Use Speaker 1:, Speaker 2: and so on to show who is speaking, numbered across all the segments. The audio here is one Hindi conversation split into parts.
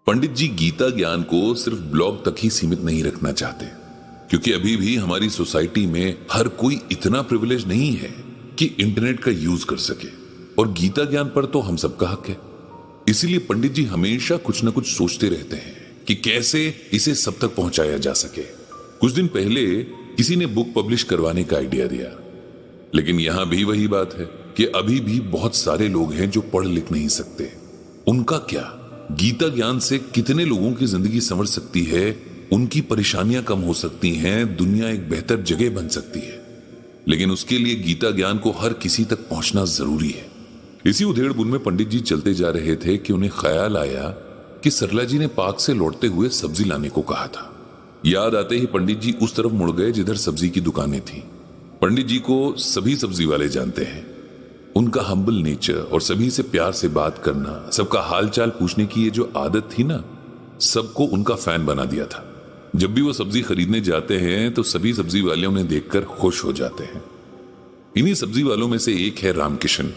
Speaker 1: पंडित जी गीता ज्ञान को सिर्फ ब्लॉग तक ही सीमित नहीं रखना चाहते, क्योंकि अभी भी हमारी सोसाइटी में हर कोई इतना प्रिविलेज नहीं है कि इंटरनेट का यूज कर सके, और गीता ज्ञान पर तो हम सबका हक है। इसीलिए पंडित जी हमेशा कुछ न कुछ सोचते रहते हैं कि कैसे इसे सब तक पहुंचाया जा सके। कुछ दिन पहले किसी ने बुक पब्लिश करवाने का आइडिया दिया, लेकिन यहां भी वही बात है कि अभी भी बहुत सारे लोग हैं जो पढ़ लिख नहीं सकते। उनका क्या? गीता ज्ञान से कितने लोगों की जिंदगी संवर सकती है, उनकी परेशानियां कम हो सकती हैं, दुनिया एक बेहतर जगह बन सकती है। लेकिन उसके लिए गीता ज्ञान को हर किसी तक पहुंचना जरूरी है। इसी उधेड़ बुन में पंडित जी चलते जा रहे थे कि उन्हें ख्याल आया कि सरला जी ने पार्क से लौटते हुए सब्जी लाने को कहा था। याद आते ही पंडित जी उस तरफ मुड़ गए जिधर सब्जी की दुकानें थी। पंडित जी को सभी सब्जी वाले जानते हैं। उनका हम्बल नेचर और सभी से प्यार से बात करना, सबका हालचाल पूछने की ये जो आदत थी ना, सबको उनका फैन बना दिया था। जब भी वो सब्जी खरीदने जाते हैं तो सभी सब्जी वाले उन्हें देखकर खुश हो जाते हैं। इन्हीं सब्जी वालों में से एक है रामकिशन।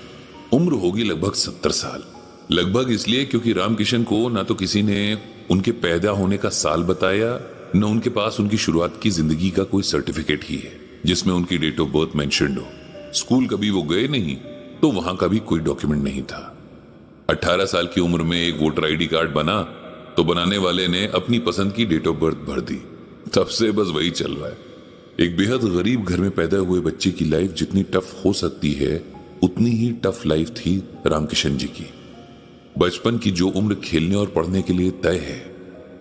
Speaker 1: उम्र होगी लगभग 70 साल। लगभग इसलिए क्योंकि रामकिशन को ना तो किसी ने उनके पैदा होने का साल बताया, न उनके पास उनकी शुरुआत की जिंदगी का कोई सर्टिफिकेट ही है जिसमें उनकी डेट ऑफ बर्थ मेंशन्ड हो। स्कूल कभी वो गए नहीं, तो वहां का भी कोई डॉक्यूमेंट नहीं था। 18 साल की उम्र में एक वोटर आईडी कार्ड बना तो बनाने वाले ने अपनी पसंद की डेट ऑफ बर्थ भर दी। तब से बस वही चल रहा है। एक बेहद गरीब घर में पैदा हुए बच्चे की लाइफ जितनी टफ हो सकती है, उतनी ही टफ लाइफ थी रामकिशन जी की। बचपन की जो उम्र खेलने और पढ़ने के लिए तय है,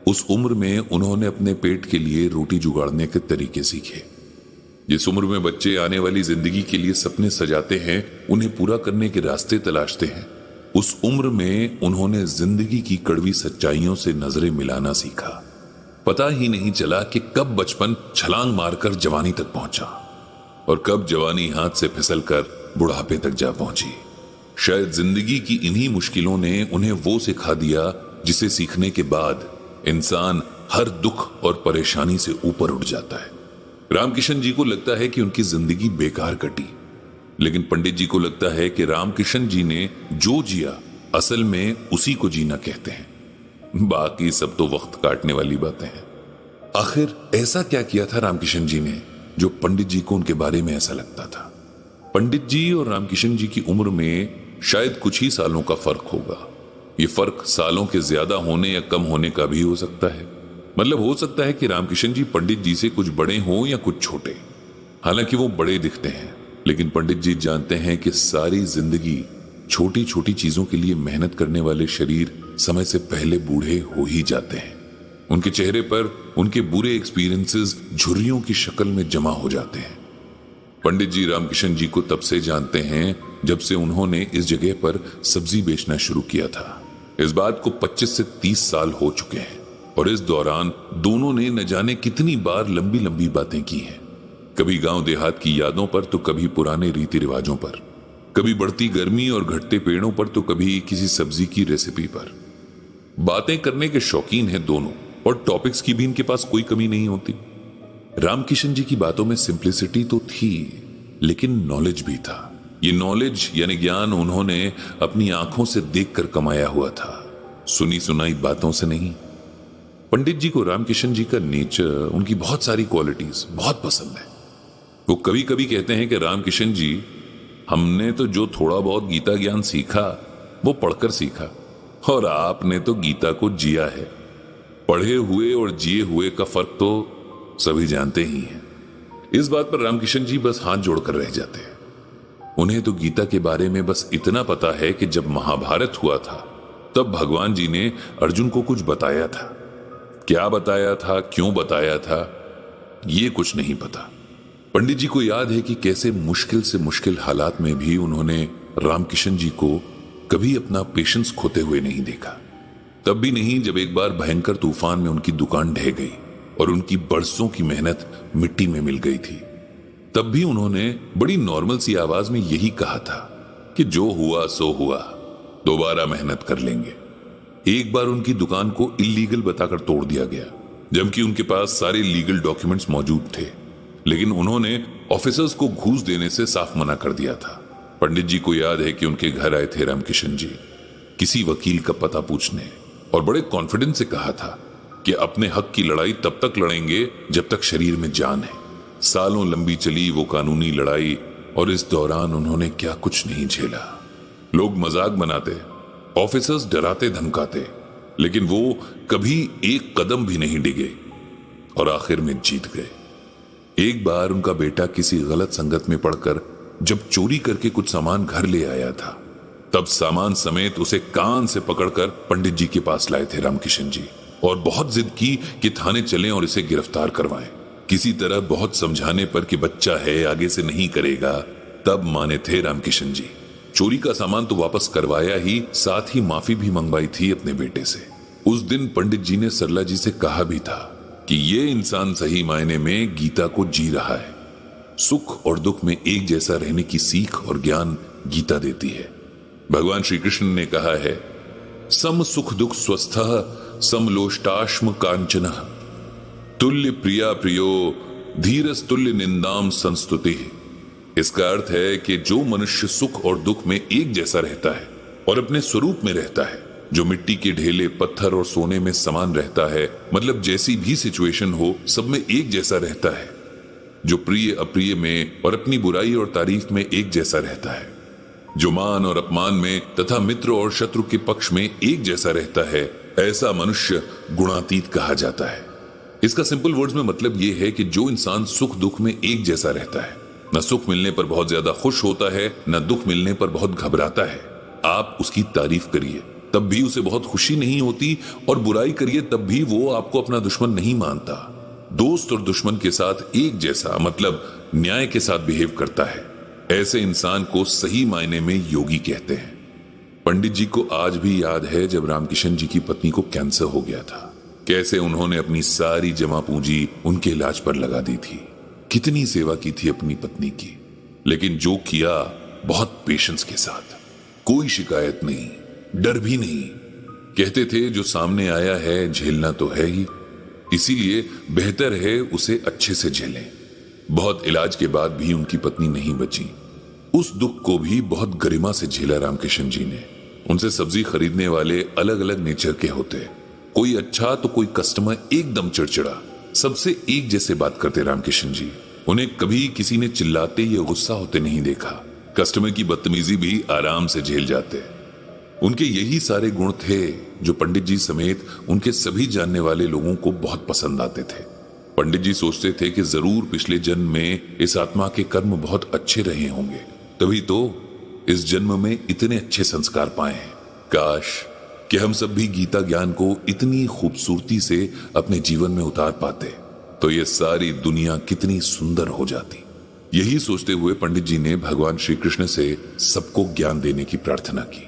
Speaker 1: उस उम्र में उन्होंने अपने पेट के लिए रोटी जुगाड़ने के तरीके सीखे। जिस उम्र में बच्चे आने वाली जिंदगी के लिए सपने सजाते हैं, उन्हें पूरा करने के रास्ते तलाशते हैं, उस उम्र में उन्होंने जिंदगी की कड़वी सच्चाइयों से नजरें मिलाना सीखा। पता ही नहीं चला कि कब बचपन छलांग मारकर जवानी तक पहुंचा और कब जवानी हाथ से फिसलकर बुढ़ापे तक जा पहुंची। शायद जिंदगी की इन्हीं मुश्किलों ने उन्हें वो सिखा दिया जिसे सीखने के बाद इंसान हर दुख और परेशानी से ऊपर उठ जाता है। रामकिशन जी को लगता है कि उनकी जिंदगी बेकार कटी, लेकिन पंडित जी को लगता है कि रामकिशन जी ने जो जिया असल में उसी को जीना कहते हैं। बाकी सब तो वक्त काटने वाली बातें हैं। आखिर ऐसा क्या किया था रामकिशन जी ने जो पंडित जी को उनके बारे में ऐसा लगता था? पंडित जी और रामकिशन जी की उम्र में शायद कुछ ही सालों का फर्क होगा। ये फर्क सालों के ज्यादा होने या कम होने का भी हो सकता है। मतलब हो सकता है कि रामकिशन जी पंडित जी से कुछ बड़े हों या कुछ छोटे। हालांकि वो बड़े दिखते हैं, लेकिन पंडित जी जानते हैं कि सारी जिंदगी छोटी छोटी चीजों के लिए मेहनत करने वाले शरीर समय से पहले बूढ़े हो ही जाते हैं। उनके चेहरे पर उनके बुरे एक्सपीरियंसेस झुर्रियों की शक्ल में जमा हो जाते हैं। पंडित जी रामकिशन जी को तब से जानते हैं जब से उन्होंने इस जगह पर सब्जी बेचना शुरू किया था। इस बात को 25 से 30 साल हो चुके हैं और इस दौरान दोनों ने न जाने कितनी बार लंबी लंबी बातें की हैं। कभी गांव देहात की यादों पर तो कभी पुराने रीति रिवाजों पर, कभी बढ़ती गर्मी और घटते पेड़ों पर तो कभी किसी सब्जी की रेसिपी पर। बातें करने के शौकीन हैं दोनों और टॉपिक्स की भी इनके पास कोई कमी नहीं होती। रामकिशन जी की बातों में सिंप्लिसिटी तो थी, लेकिन नॉलेज भी था। ये नॉलेज यानी ज्ञान उन्होंने अपनी आंखों से देखकर कमाया हुआ था, सुनी सुनाई बातों से नहीं। पंडित जी को रामकिशन जी का नेचर, उनकी बहुत सारी क्वालिटीज बहुत पसंद है। वो कभी कभी कहते हैं कि रामकिशन जी, हमने तो जो थोड़ा बहुत गीता ज्ञान सीखा वो पढ़कर सीखा, और आपने तो गीता को जिया है। पढ़े हुए और जिए हुए का फर्क तो सभी जानते ही हैं। इस बात पर रामकिशन जी बस हाथ जोड़कर रह जाते हैं। उन्हें तो गीता के बारे में बस इतना पता है कि जब महाभारत हुआ था तब भगवान जी ने अर्जुन को कुछ बताया था। क्या बताया था, क्यों बताया था, ये कुछ नहीं पता। पंडित जी को याद है कि कैसे मुश्किल से मुश्किल हालात में भी उन्होंने रामकिशन जी को कभी अपना पेशेंस खोते हुए नहीं देखा। तब भी नहीं जब एक बार भयंकर तूफान में उनकी दुकान ढह गई और उनकी बरसों की मेहनत मिट्टी में मिल गई थी। तब भी उन्होंने बड़ी नॉर्मल सी आवाज में यही कहा था कि जो हुआ सो हुआ, दोबारा मेहनत कर लेंगे। एक बार उनकी दुकान को इल्लीगल बताकर तोड़ दिया गया, जबकि उनके पास सारे लीगल डॉक्यूमेंट्स मौजूद थे, लेकिन उन्होंने ऑफिसर्स को घूस देने से साफ मना कर दिया था। पंडित जी को याद है कि उनके घर आए थे रामकिशन जी किसी वकील का पता पूछने, और बड़े कॉन्फिडेंस से कहा था कि अपने हक की लड़ाई तब तक लड़ेंगे जब तक शरीर में जान है। सालों लंबी चली वो कानूनी लड़ाई और इस दौरान उन्होंने क्या कुछ नहीं झेला। लोग मजाक बनाते, ऑफिसर्स डराते धमकाते, लेकिन वो कभी एक कदम भी नहीं डिगे और आखिर में जीत गए। एक बार उनका बेटा किसी गलत संगत में पड़कर जब चोरी करके कुछ सामान घर ले आया था, तब सामान समेत उसे कान से पकड़कर पंडित जी के पास लाए थे रामकिशन जी, और बहुत जिद की कि थाने चलें और इसे गिरफ्तार करवाएं। किसी तरह बहुत समझाने पर कि बच्चा है, आगे से नहीं करेगा, तब माने थे रामकिशन जी। चोरी का सामान तो वापस करवाया ही, साथ ही माफी भी मंगवाई थी अपने बेटे से। उस दिन पंडित जी ने सरला जी से कहा भी था कि ये इंसान सही मायने में गीता को जी रहा है। सुख और दुख में एक जैसा रहने की सीख और ज्ञान गीता देती है। भगवान श्री कृष्ण ने कहा है, सम सुख दुख स्वस्थः समलोष्टाश्म कांचनः तुल्य प्रिया प्रियो धीरस तुल्य निंदाम संस्तुति। इसका अर्थ है कि जो मनुष्य सुख और दुख में एक जैसा रहता है और अपने स्वरूप में रहता है, जो मिट्टी के ढेले, पत्थर और सोने में समान रहता है, मतलब जैसी भी सिचुएशन हो सब में एक जैसा रहता है, जो प्रिय अप्रिय में और अपनी बुराई और तारीफ में एक जैसा रहता है, जो मान और अपमान में तथा मित्र और शत्रु के पक्ष में एक जैसा रहता है, ऐसा मनुष्य गुणातीत कहा जाता है। इसका सिंपल वर्ड्स में मतलब यह है कि जो इंसान सुख दुख में एक जैसा रहता है, न सुख मिलने पर बहुत ज्यादा खुश होता है, न दुख मिलने पर बहुत घबराता है। आप उसकी तारीफ करिए तब भी उसे बहुत खुशी नहीं होती, और बुराई करिए तब भी वो आपको अपना दुश्मन नहीं मानता। दोस्त और दुश्मन के साथ एक जैसा, मतलब न्याय के साथ बिहेव करता है। ऐसे इंसान को सही मायने में योगी कहते हैं। पंडित जी को आज भी याद है जब रामकिशन जी की पत्नी को कैंसर हो गया था, कैसे उन्होंने अपनी सारी जमा पूंजी उनके इलाज पर लगा दी थी। कितनी सेवा की थी अपनी पत्नी की, लेकिन जो किया बहुत पेशेंस के साथ, कोई शिकायत नहीं, डर भी नहीं। कहते थे जो सामने आया है झेलना तो है ही, इसीलिए बेहतर है उसे अच्छे से झेलें। बहुत इलाज के बाद भी उनकी पत्नी नहीं बची। उस दुख को भी बहुत गरिमा से झेला रामकिशन जी ने। उनसे सब्जी खरीदने वाले अलग अलग नेचर के होते, कोई अच्छा तो कोई कस्टमर एकदम चिड़चिड़ा। सबसे एक जैसे बात करते रामकिशन जी। उन्हें कभी किसी ने चिल्लाते या गुस्सा होते नहीं देखा। कस्टमर की बदतमीजी भी आराम से झेल जाते। उनके यही सारे गुण थे जो पंडित जी समेत उनके सभी जानने वाले लोगों को बहुत पसंद आते थे। पंडित जी सोचते थे कि जरूर पिछले जन्म में इस आत्मा के कर्म बहुत अच्छे रहे होंगे, तभी तो इस जन्म में इतने अच्छे संस्कार पाए हैं। काश कि हम सब भी गीता ज्ञान को इतनी खूबसूरती से अपने जीवन में उतार पाते, तो ये सारी दुनिया कितनी सुंदर हो जाती। यही सोचते हुए पंडित जी ने भगवान श्री कृष्ण से सबको ज्ञान देने की प्रार्थना की।